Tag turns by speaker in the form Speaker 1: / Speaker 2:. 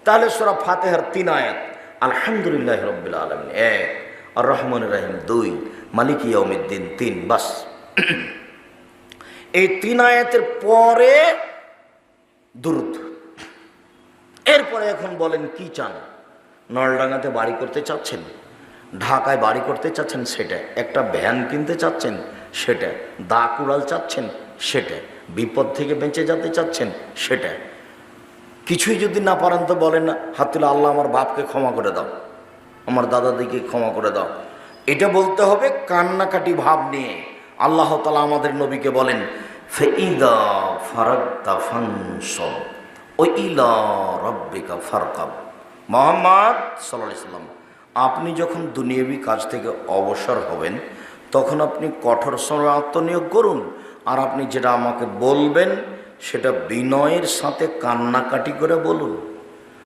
Speaker 1: তাহলে সূরা ফাতিহার 3 আয়াত, আলহামদুলিল্লাহি রাব্বিল আলামিন 1, আর রহমানির রহিম 2, মালিকি ইয়াউমিদ্দিন 3, বাস। এই 3 আয়াতের পরে দুরূদ। এরপরে এখন বলেন কি চান? নলডাঙ্গাতে বাড়ি করতে চাচ্ছেন, ঢাকায় বাড়ি করতে চাচ্ছেন সেটা, একটা ভ্যান কিনতে চাচ্ছেন সেটা, দা কুড়াল চাচ্ছেন সেটা, বিপদ থেকে বেঁচে যেতে চাচ্ছেন সেটা। কিছুই যদি না পারেন তো বলেন না, হাত তুলে আল্লাহ আমার বাপকে ক্ষমা করে দাও, আমার দাদাদিকে ক্ষমা করে দাও। এটা বলতে হবে কান্নাকাটি ভাব নিয়ে। আল্লাহ তাআলা আমাদের নবীকে বলেন, ফাইদা ফারাগতা ফানসব ওয়া ইলা রাব্বিকা ফারকাব। মুহাম্মদ সাল্লাল্লাহু আলাইহি সাল্লাম, আপনি যখন দুনিয়াবি কাজ থেকে অবসর হবেন তখন আপনি কঠোর শ্রমে আত্মনিয়োগ করুন, আর আপনি যেটা আমাকে বলবেন সেটা বিনয়ের সাথে কান্নাকাটি করে বলুন।